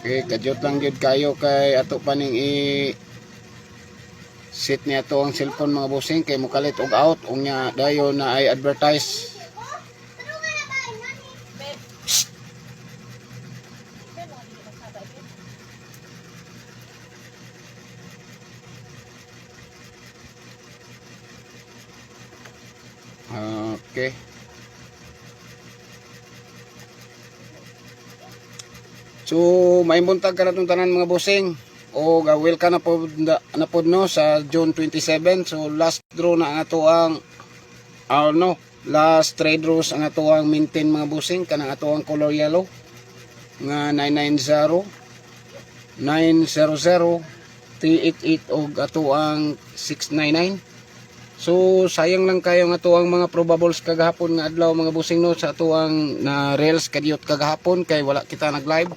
Okay, kadyot lang yun kayo kay ato paning set niya to ang cellphone mga bossing kay mukalit og out unya dayon na ay advertise. Okay. So may buntag ka na itong tanan mga bossing. O welcome na po no sa June 27. So last draw na ang ato ang last trade draws ang ato ang maintain mga bossing kanang ato ang color yellow nga 990 900 388 og ato ang 699. So sayang lang kayo nga ato ang mga probables kagahapon nga adlaw mga bossing no sa ato ang na rails kadiyot kagahapon kay wala kita nag live.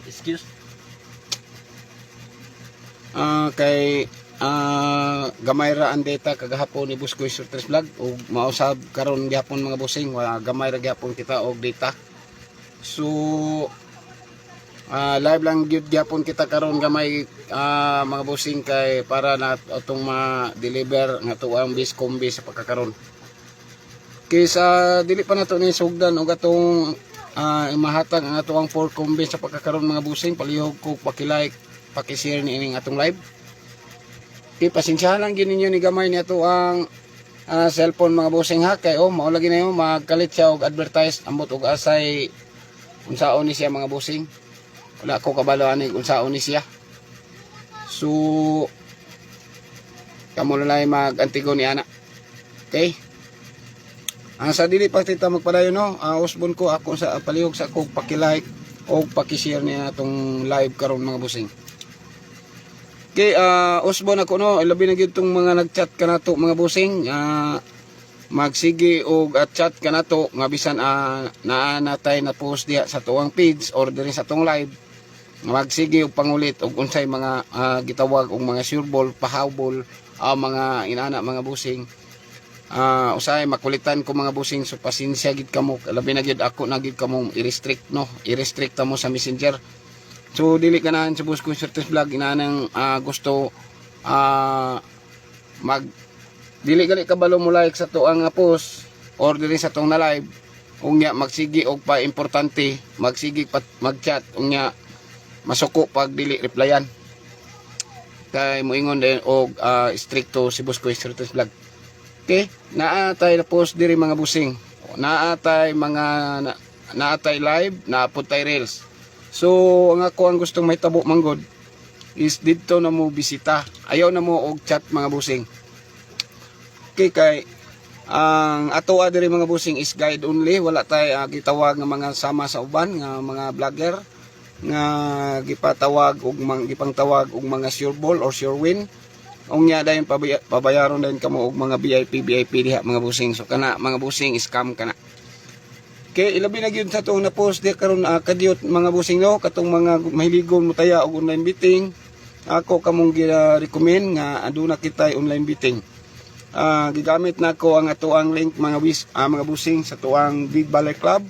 Excuse. Kay gamay ra ang data kagahapon ni Buscoy Shorters Vlog o mausab karon gihapon mga bossing gamay ra gihapon kita og data. So live lang gyud gihapon kita karon gamay mga bossing kay para na atong ma-deliver nga tuang bis kombi sa pagkakaron. Kaysa dili pa nato ni sugdan og atong mahatag ang ato ang 4 kombi sa pagkakaroon mga busing palihog ko paki-like paki-share ni ining atong live. Okay, pasensyahan lang gid ninyo ni gamay ni ato ang cellphone mga busing ha kay mao lagi na yo magkalit siya og advertise ambot og asay unsaon ni siya mga busing. Wala ko kabalo ani unsaon ni siya. So kamo lalay mag-antigo ni ana. Okay? Sa dili pa kita magpadayon no, usbon ko ako sa palihog sa ako paki-like o paki-share niya atong live karon mga busing. Okay, usbon ako no, labi na gyud tong mga nag-chat kanato mga busing. Magsige og chat kanato nga bisan naa natay na post diha sa tuwang page or diri sa tong live. Magsige og pangulit og unsay mga gitawag og mga sureball, pahabol, mga inana mga busing. Usay makulitan ko mga busing so pasensya gid kamo labi na gid ako na gid kamo i-restrict no i-restrict mo sa messenger. So dili ganahan sa Buscoy Shorters Vlog inanang gusto mag dili gali kabalo mo like sa tuang post or dili sa tong na live unya magsigi og pa importante magsigi mag-chat unya masuko pag dili replyan kay moingon din og stricto si Buscoy Shorters Vlog. Okay, naatay na post diri mga busing. Naatay mga naatay live, naapod tay reels. So ang ako ang gustong mahitabo manggod is didto na mo bisita. Ayaw na mo og chat mga busing. Okay kay ang ato diri mga busing is guide only, wala tay gitawag nga mga sama sa uban nga mga vlogger nga gipatawag og gipangtawag og mga sure ball or sure win. Unya dayon pabayaron dayon kamo og mga VIP diha mga busing. So kana mga busing scam kana. Okay, ilabi na gyud sa tuong na post diha karon kadiyot mga busing no katong mga mahiligon mo taya og online bidding. Ako kamong gi-recommend nga aduna kitay online bidding. Gigamit nako ang ato ang link mga busing sa tuang Big Baller Club.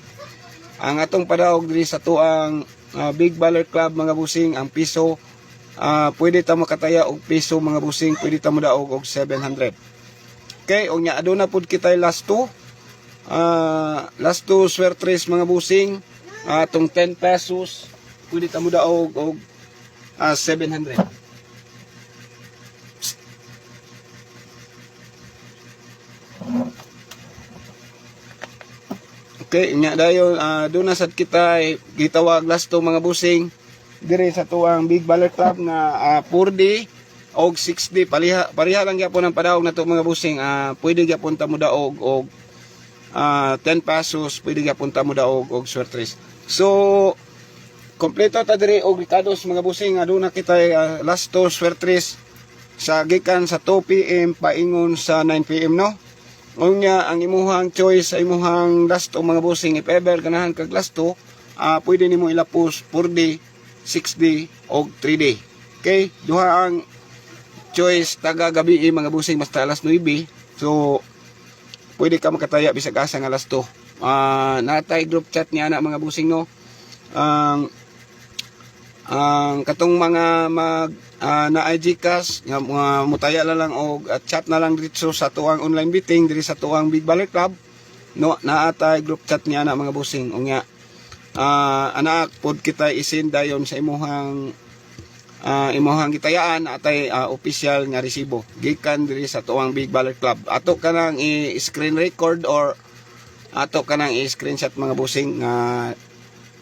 Ang atong padaog diri sa tuang Big Baller Club mga busing ang piso pwede ta makataya og piso mga busing, pwede ta mo daog og 700. Okay, unya aduna pud kitay last two swertres mga busing atong 10 pesos pwede ta mo daog og 700. Okay, unya dayon aduna sad kitay gitawag last two mga busing dire sa tuang Big Baller Club nga 4D og 6D pareha lang gyapon ang padaog nato mga busing. Pwede gyapon ta mo daog og 10 pesos, pwede gyapon ta mo daog og swertres. So kompleto ta dire og rikados mga busing aduna kitay last two swertres sa gikan sa 2 PM paingon sa 9 PM no. Unya ang imuhang choice sa imuhang last two mga busing if ever ganahan kag last two pwede nimo ilapos 4D 6D o 3D. Okay, duha ang choice taga gabi mga busing basta alas 9. So pwede ka makataya bisag asa nga alas 2. Natay group chat niya na mga busing no. ang katong mga na IG cash nga mga mutaya na lang og chat na lang dito sa tuang online meeting diri sa tuang Big Baller Club, no, naatay group chat niya na mga busing unya. Anak pod kita isin dayon sa imuhang gitayaan atay official nga resibo gikan diri sa tuang Big Baller Club. Ato kanang i-screen record or ato kanang i-screenshot mga busing nga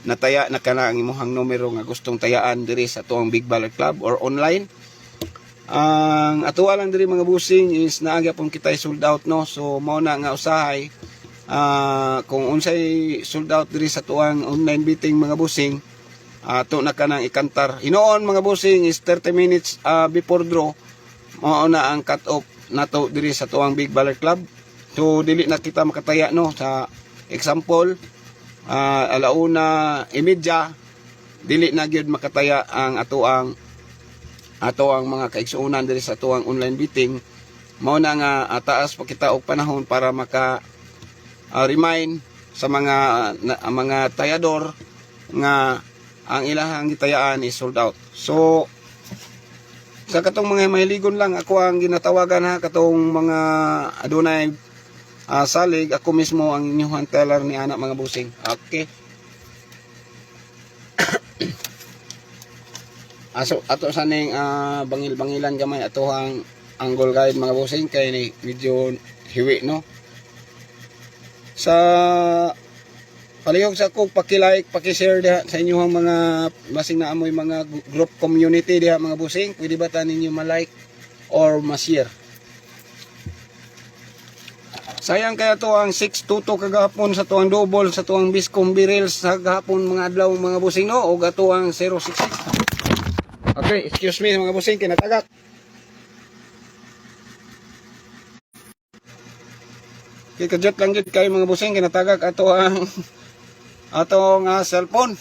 nataya na kana ang imuhang numero nga gustong tayaan diri sa tuang Big Baller Club or online. Ang atuwa lang diri mga busing is naaga pong kita sold out, no, so mao na nga usahay kung unsay sold out diri sa tuang online meeting mga busing, ato na kanang ikantar. Hinoon mga busing is 30 minutes before draw mao na ang cut off nato diri sa tuang Big Baller Club. So dili na kita makataya, no, sa example alauna imedya dili na gyud makataya ang ato ang mga kaigsuonan diri sa tuang online meeting. Mao na nga taas pa kita og panahon para maka remind sa mga tayador nga ang ilahang gitayaan is sold out. So sa katong mga mahiligon lang ako ang ginatawagan ha, katong mga adunay salig, ako mismo ang inyong teller ni anak mga busing. Okay. Ato saning bangil-bangilan gamay ato ang angle guide mga busing kay ni medyo hiwi, no. Sa palihog sa ako paki-like, paki-share diha sa inyong mga basing na amoy mga group community diha mga busing, pwede ba ta ninyo ma-like or ma-share? Sayang kaya to ang 622 kagahapon sa tuang double sa tuang Biscom Birils sa gahapon mga adlaw mga busing, no, o gato ang 066. Okay, excuse me mga busing kinatagak. Kikajot lang jud kayo mga busing kinatagak ato ang atong cellphone.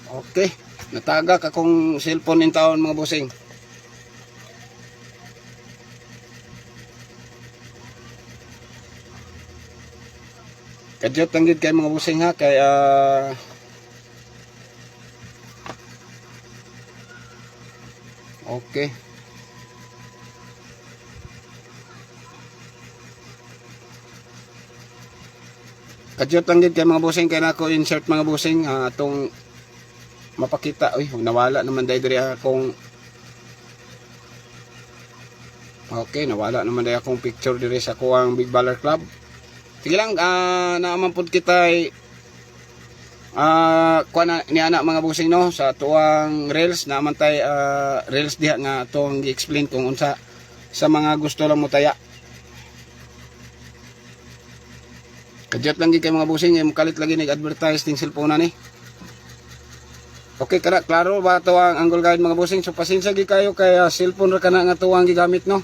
Okay, natagak akong cellphone in taon mga busing. Kadyot lang gid kay mga busing ha, kay okay. Kadyot lang gid kay mga busing kay nako insert mga busing atong mapakita. Uy, nawala naman diri akong okay, nawala naman diri akong picture diri sa kuwang Big Baller Club. Sige lang, naaman po kita kuha na ni anak mga busing, no, sa tuwang reels naaman tay reels diha nga itong i-explain kung unsa sa mga gusto lang mo taya. Kadyot lang gid kay mga busing mukalit lagi nag-advertise ting cellphone na ni. Okay, klaro ba ito ang angle guide mga busing? So pasensya gid kayo kay cellphone ra kana nga tuwang gigamit, no.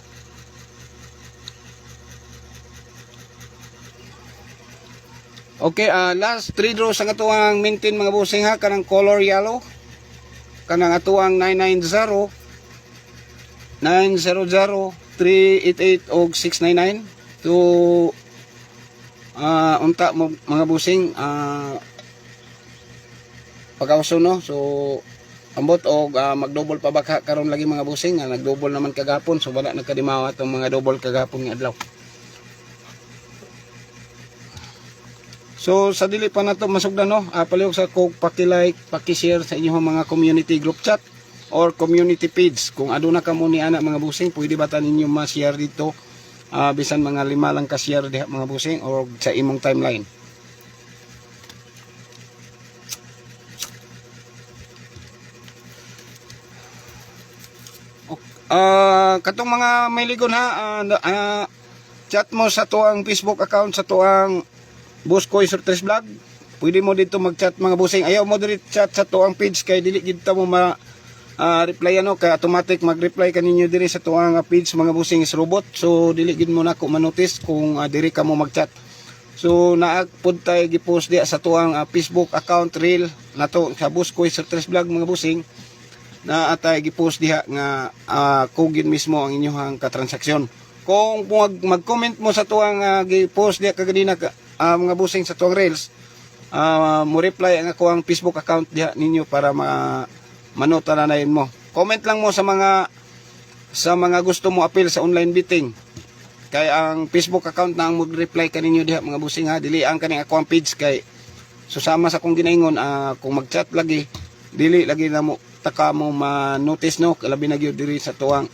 Okay, last 3 draws ang atuang maintain mga busing ha, kanang color yellow, kanang atuang 990, 900, 388 og 699 to unta mo mga busing pagkauso, no. So ambot og mag-double pa baka karon lagi mga busing, nag-double naman kagapon, so wala nagkadimawa itong mga double kagapon nga adlaw. So sa dili pa nato masugdan, no, palihog sa kog paki-like, paki-share sa inyong mga community group chat or community page. Kung aduna ka mo ni anak mga busing, pwede ba ta ninyo ma-share dito bisan mga 5 lang ka share diha mga busing or sa imong timeline. Katong mga may ligon ha, chat mo sa tuang Facebook account sa tuang Buskoy Surtres Vlog. Pwede mo dito mag-chat mga busing. Ayaw mo dito chat sa tuang page kay dili gid ta mo reply, ano, kay automatic mag-reply kaninyo diri sa tuang page mga busing is robot. So dili gid mo nako manotice kung diri ka mo mag-chat. So naagpod tay gi-post diya sa tuang Facebook account reel nato sa Buskoy Surtres Vlog mga busing na atay gipost diha nga kugin mismo ang inyong katransaksyon. Kung mag-comment mo sa tuwang gipost diha kaganina mga busing sa tuwang reels, mo reply ang ako ang Facebook account diha ninyo para manotanayin mo. Comment lang mo sa mga gusto mo appeal sa online betting. Kay ang Facebook account na ang mag-reply kaninyo diha mga busing dili ang kaning ako ang page kay susama sa kong ginaingon kung mag-chat lagi dili lagi na mo taka mo ma-notice no labi na gyud diri sa tuwang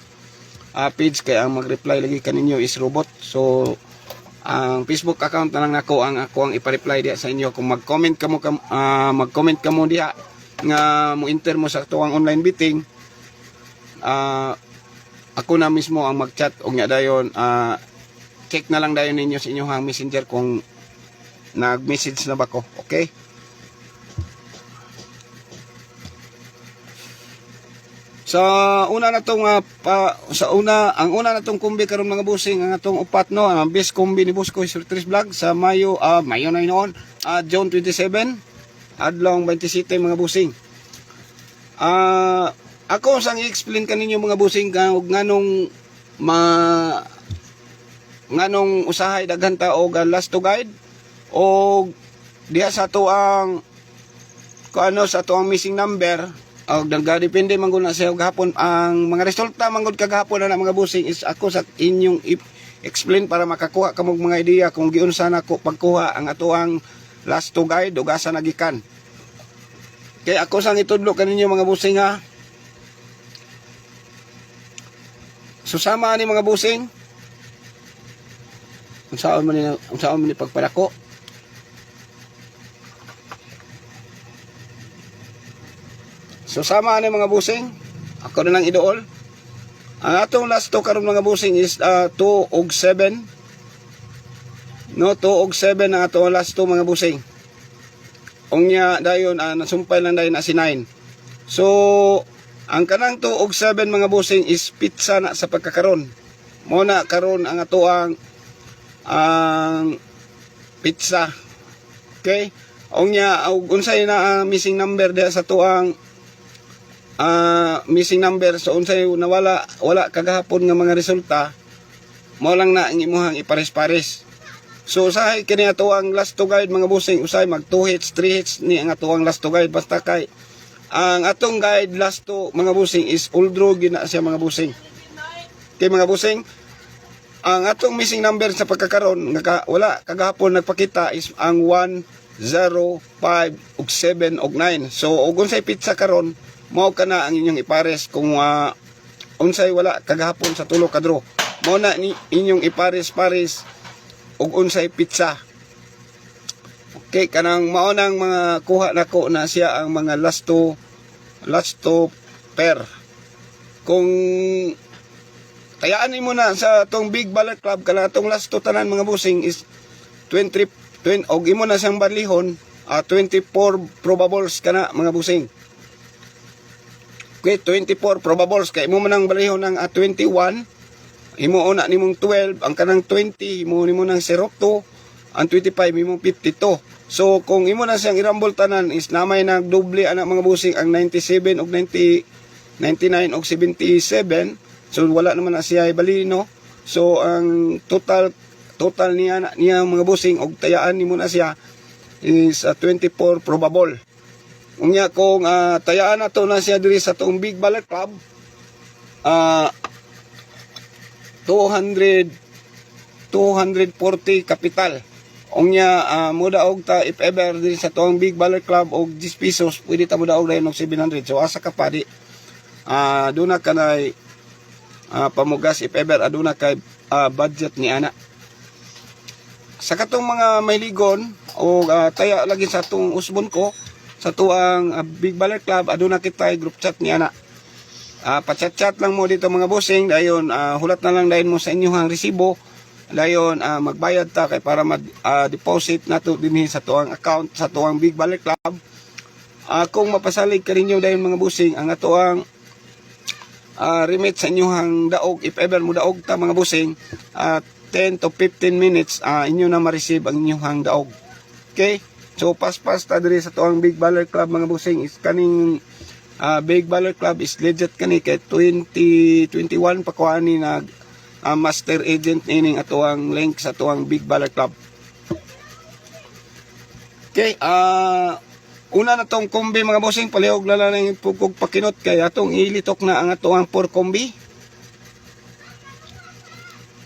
page kay ang mag-reply lagi kaninyo is robot. So ang Facebook account na lang ako ang ipa-reply diha sa inyo. Kung mag-comment kamo diha nga mo enter mo sa tuwang online betting, ako na mismo ang mag-chat og nya dayon check na lang dayon ninyo sa inyong messenger kung nag-message na ba ko. Okay? Sa una na tong ang una na tong kumbi karon mga busing ang atong upat no ang best kumbi ni Boss Koy Surtris Vlog sa Mayo na noon June 27 adlong 27 mga busing. Ako sang i-explain kaninyo mga busing og nganong usahay daghan ta og last to guide og diha sa to ang sa to ang missing number. Depende man gud na sa gahapon ang mga resulta man gud kagahapon na mga busing is ako sa inyong explain para makakuha kamog mga idea kung giunsa nako pagkuha ang atoang last to guide ug asa nagikan. Kay ako sang itudlo kaninyo mga busing susama ni mga busing unsaon man ni pagpadako. So sama ni mga busing, ako na lang idool. Ang atong last to karon mga busing is 2 og 7. No, 2 og 7 ang atong last to mga busing. Ongnya dayon nasumpay lang dayon na si 9. So ang kanang 2 og 7 mga busing is pizza na sa pagkakaron. Mo na karon ang atoang pizza. Okay? Ongnya og unsay na missing number diha sa tuang missing number so unsay wala kagahapon nga mga resulta mao lang na ang imuhang ipares-pares. So usahay kini ato ang last to guide mga busing usay mag 2 hits 3 hits ni ang ato ang last to guide basta kay ang atong guide last to mga busing is old draw gina siya mga busing. Kay mga busing ang atong missing number sa pagkakaron nga wala kagahapon nagpakita is ang 1 0 5 ug 7 ug 9. So ug unsay pizza karon mao kana ang inyong ipares kung unsay wala kagahapon sa tulo ka draw. Mao na ni inyong ipares-pares og unsay pizza. Okay, kanang mao nang mga kuha nako na siya ang mga last to pair. Kung tayaan mo na sa tong Big Baller Club kana tong last to tanan mga busing is 20 og imo na siyang balihon 24 probables kana mga busing. Okay, 24 probables kay imo man ang balihon ng 21, imo una nimong 12, ang kanang 20 imo nimo nang 02, ang 25 imong 52. So kung imo na siyang irambol tanan is namay nagdoble ana mga busing ang 97 og 99 og 77. So wala naman na siya balino. So ang total niya mga busing og tayaan nimo na siya is 24 probable. Unya kung tayaan na to na siya diri sa tong Big Baller Club 240 capital. Unya mudaog ta if ever diri sa tong Big Baller Club og 10 pesos pwede ta mudaog dayon og 700. So asa ka pa di aduna kanay pamugas if ever aduna kay budget ni ana. Sa katong mga mayligon o taya lagi sa tong usbon ko sa tuang Big Baller Club aduna kita group chat ni ana. Pa-chat lang mo dito mga bossing dayon hulat na lang dayon mo sa inyong resibo dayon magbayad ta kay para mag-deposit nato dinhi sa tuang account sa tuang Big Baller Club. Kung mapasalig ka ninyo dayon mga bossing ang atoang remit sa inyong daog if ever mo daog ta mga bossing 10 to 15 minutes inyo na ma-receive ang inyong daog. Okay? So pas ta diri sa tuang Big Baller Club mga bossing is kaning Big Baller Club is legit kani kay 2021 pa ko ani nag master agent ining atuang link sa atuang Big Baller Club. Okay, una na tong kombi mga bossing, palihog lala na yung pugkog pakinot kay atong ilitok na ang atuang 4 kombi.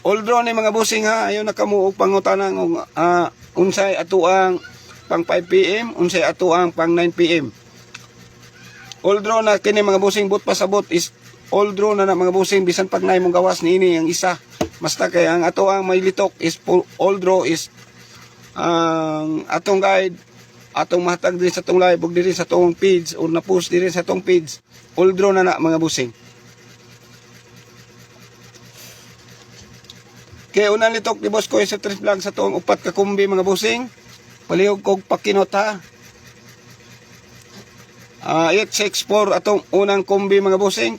Although ni mga bossing ha, ayo na kamo og pangutanan og unsay atuang pang 5 PM, unsay atuang pang 9 PM. Although na kini mga bossing but pasabot is although na mga bossing bisan pag nay mong gawas niini ang isa. Basta kay ang atuang may litok is although is ang atong guide atong mahatag din sa atong live ug diri sa atong page or na post diri sa atong page all draw na mga busing. Kaya unang litok ni Boss Koy sa Tres Vlog sa atong upat ka kumbi mga busing, palihog kog pakinot ha. 864 atong unang kumbi mga busing,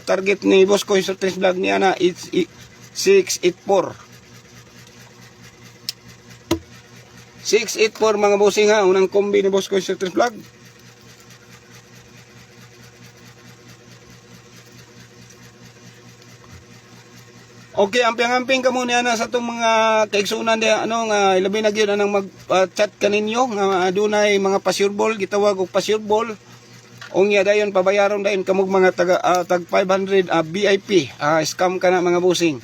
target ni Boss Koy sa Tres Vlog niya na 684 684 mga bossing ha, unang kombi ni Boss Koy sa Tres Vlog. Okay, amping-amping ka muna na sa itong mga kaigsunan di nga ilabi na gyud anang mag-chat kaninyo nga adunay mga pasureball, gitawag og pasureball. Unya dayon pabayaron dayon kamog mga tag 500 VIP, scam ka na mga bossing.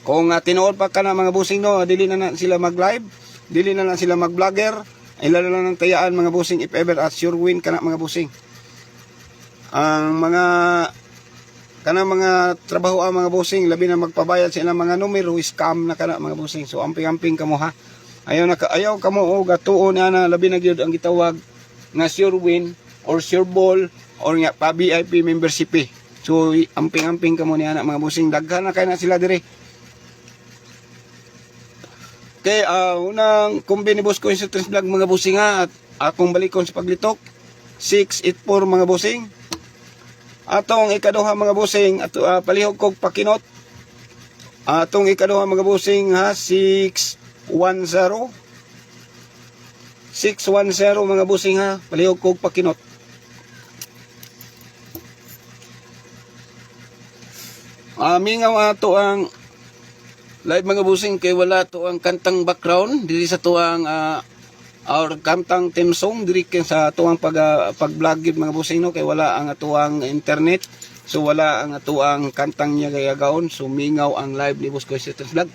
Kung tinuod pa ka na mga bossing no, dili na sila mag-live. Dili na lang sila mag-vlogger, ay lalo lang ng tayaan mga bossing if ever at sure win kana mga bossing. Ang mga trabaho mga bossing, labi na magpabayad sa ilang mga numero, scam na kana mga bossing. So amping-amping kamo ha. Ayaw kamo og gatuon na labi na gyud ang gitawag nga sure win or sure ball or nga pa VIP membership. So amping-amping kamo niya mga bossing, daghan na kay na sila dire. Okay, unang kumbi ni Boss Koy sa Tres Vlog mga bossing ha, at akong balikon sa paglitok 684 mga bossing. Atong ikaduha mga bossing, palihog kog pakinot. Atong ikaduha mga bossing ha, 610 mga bossing ha, palihog kog pakinot. Mingaw ato ang live mga bossing kay wala to ang kantang background diri sa tuang or kantang theme song diri sa tuang pag-vlog mga bossing no, kay wala ang atuang internet, so wala ang atuang kantang niya gayagaon, so mingaw ang live ni Boss Koy sa Tres Vlog.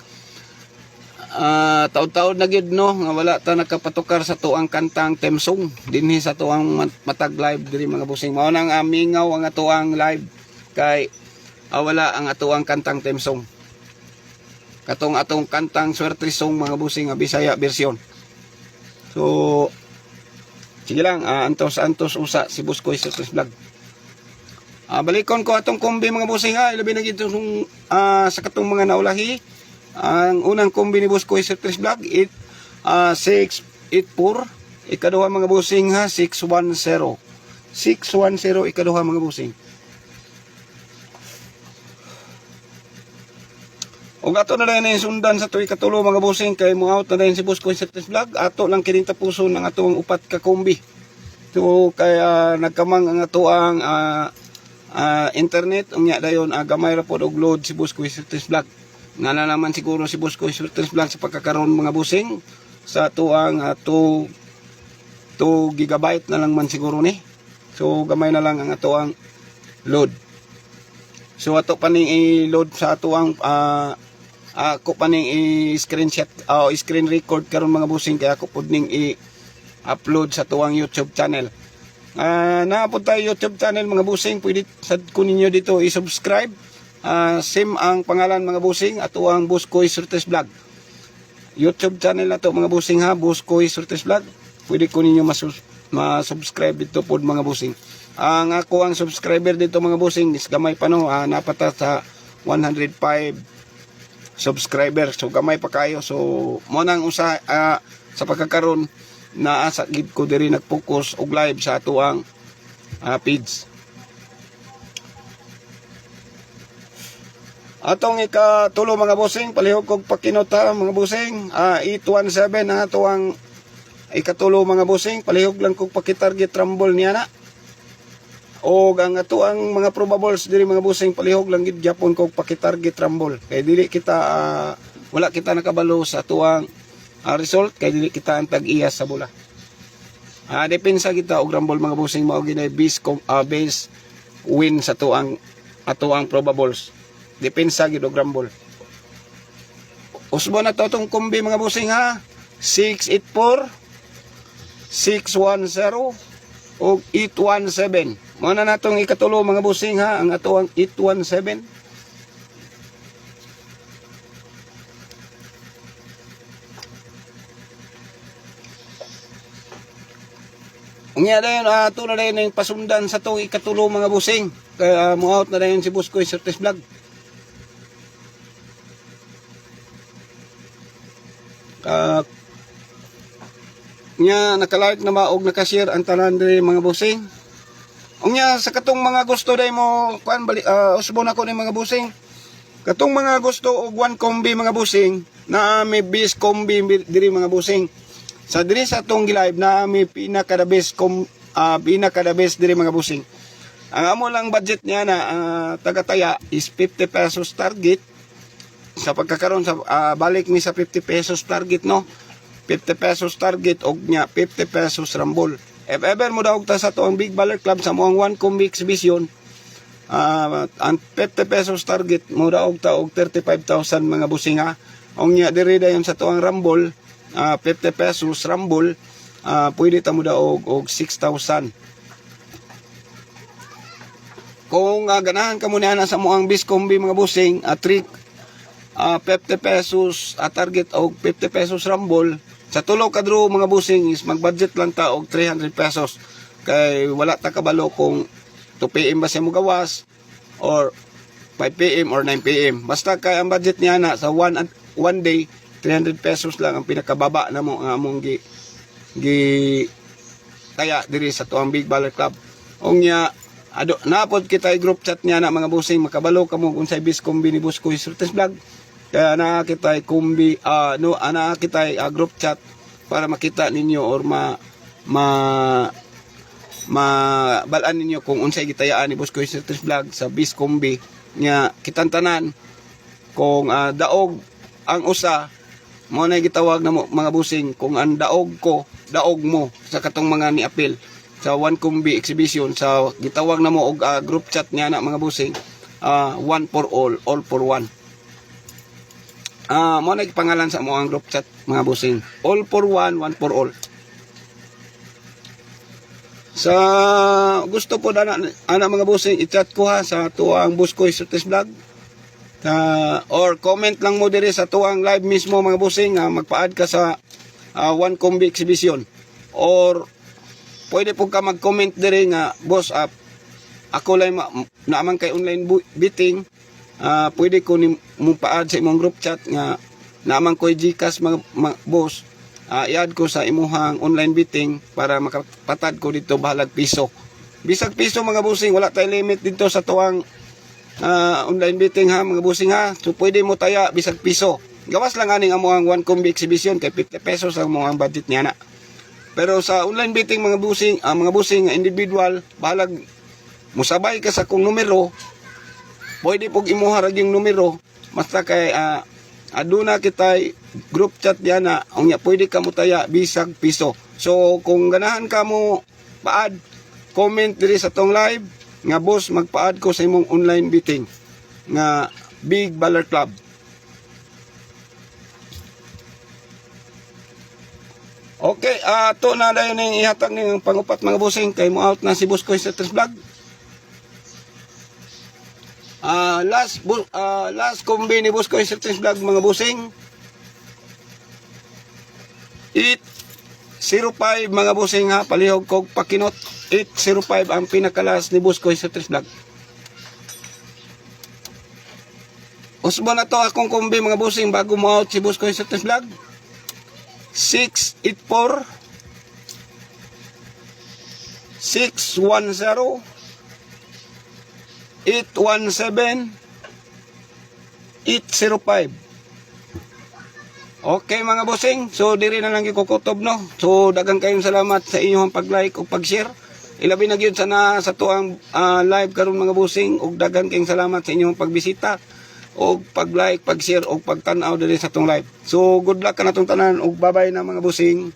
Taud-taud na gyud no nga wala ta nakapatukar sa tuang kantang theme song dinhi sa tuang matag live diri mga bossing. Mao nang mingaw ang atuang live kay wala ang atuang kantang theme song. Katong atong kantang swerte song mga busing Bisaya version. So sige lang, antos usa si Boss Koy sa Tres Vlog. Balikon ko atong kombi mga busing ha, ilabi na gid sa katong mga naulahi. Ang unang kombi ni Boss Koy sa Tres Vlog 684, ikaduha mga busing ha 610 ikaduha mga busing. Og ato na lang sundan sa tuwi katulo mga bossing kay mo out na din si Boss Koy sa Tres Vlog. Ato lang kining tapuson ng atong upat ka kombi. So kay nagkamang ang atoang internet unya dayon gamay ra pod og load si Boss Koy sa Tres Vlog. Nga na naman siguro si Boss Koy sa Tres Vlog sa pagkakaroon mga bossing sa atoang 2 gigabyte na lang man siguro ni. So gamay na lang ang atoang load. So ato pa ning i-load sa atoang ako pa ning i-screenshot o screen record karon mga bossing kaya ako pud ning i-upload sa tuwang YouTube channel. Naapod tayo YouTube channel mga bossing, pwede sad ko ninyo dito i-subscribe. Same ang pangalan mga bossing at tuwang Boss Koy sa Tres Vlog. YouTube channel na to mga bossing ha, Boss Koy sa Tres Vlog. Pwede ko ninyo ma-subscribe dito pod mga bossing. Ang ako ang subscriber dito mga bossing is gamay pa no, napata sa 105 subscriber, so gamay pa kayo. So mo nang usa sa pagkakaroon na asa gid ko diri nag-focus og live sa atuang page. Atong ikatulo mga bossing, palihog kog pakinot mga bossing, 817 ang atuang ikatulo mga bossing, palihog lang kog pakitarget rumble niya na. O ang ato ang mga probables diri mga busing palihog lang gid Japon kog pakitarget rumble. Kay dili kita wala kita nakabalo sa tuang result kay dili kita ang tag-iyas sa bola. Depensa kita og rumble mga busing mao ginay base win sa tuang ato ang probables. Depensa gid og rumble. Usbo na to tong kombi mga busing ha. 684 610 o 817. Muna na itong ikatulo mga busing ha, ang ato ang 817. Unya na yun, ito na yun yung pasundan sa itong ikatulo mga busing. Kaya mo-out na yun si Buskoy Surtes Vlog. Nya nakalike na maog nakashare ang tanan diri mga busing. Unya sa katong mga gusto day mo kuan bali usbon ako ni mga busing. Katong mga gusto og one combi mga busing na may bis combi diri mga busing. Sa diri sa tong live na may pinaka the best diri mga busing. Ang amo lang budget niya na tagataya is 50 pesos target. Sa pagkakaroon sa balik ni sa 50 pesos target no. 50 pesos target og nya 50 pesos rambol. If ever mo daog ta sa to ang Big Baller Club sa moang one combi exhibition, ang 50 pesos target mo daog ta og 35,000 mga businga. Ong nya diri dayon sa to ang rambol, 50 pesos rambol, pwede ta mo daog og 6,000. Kung ganahan ka mo na sa moang bis combi mga busing, 50 pesos target og 50 pesos rambol. Sa tulo ka draw mga busing is mag-budget lang ta og 300 pesos. Kay wala ta kabalo kung 2 PM ba siya mo gawas or 5 PM or 9 PM. Basta kay ang budget niya na sa one day 300 pesos lang ang pinakababa na mo ang among gi kaya diri sa tuang Big Baller Club. Nya napod kita group chat niya na mga busing makabalo kamo unsay bis kombi ni Buskoy Surtes Vlog. Kaya na kita kumbi ana kita group chat para makita ninyo or balaan ninyo kung unsay gitayaan ni Buskoy Surtes Vlog sa bis kombi nya kitantanan kung daog ang usa mo na gitawag na mo, mga busing kung ang daog ko daog mo sa katong mga niapil sa one kombi exhibition sa gitawag na mo og group chat niya na mga busing one for all for one. Mo na pangalan sa mo ang group chat mga busing. All for one for all. Sa gusto po ana mga busing i-chat ko ha sa tuang Buskoy Surtes Vlog. Or comment lang mo dire sa tuang live mismo mga busing magpa-add ka sa one combi exhibition. Or pwede po ka mag-comment dire nga boss ako lang naman kay online bidding. Pwede ko ni mo pa-add sa imong group chat nga naman ko'y Gcash mga boss. I-add ko sa imuhang online bidding para makapatad ko dito bahalag piso. Bisag piso mga busing, wala tay limit dito sa tuwang online bidding ha mga busing ha. So pwede mo taya bisag piso. Gawas lang aning amuhang one combi exhibition kay 50 pesos ang mga budget niya na. Pero sa online bidding mga busing individual bahalag musabay ka sa kung numero. Pwede pog imuharag yung numero basta kay aduna kitay group chat diyan na unya pwede ka mo taya bisag piso. So kung ganahan ka mo pa-add, comment diri sa tong live nga boss magpa-add ko sa imong online bidding nga Big Baller Club. Okay, to na dayon ning ihatag ning pangupat mga busing kay mo out na si Buskoy Surtes Vlog. Last kombi ni Buskoy Surtes Vlog mga busing 805 mga busing ha palihog kog pakinot 805 ang pinakalas ni Buskoy Surtes Vlog. Usbo na to akong kombi mga busing bago mo out si Buskoy Surtes Vlog. 684 610 817 805. Okay mga bossing, so diri na lang gikukutob no. So daghang kayong salamat sa inyong pag-like o pag-share Ilabi na gyud sana sa tuang live karon mga busing, ug daghan kayong salamat sa inyong pagbisita og pag-like, pag-share og pagtan-aw diri sa tong live. So good luck kanatong tanan ug bye-bye na mga busing.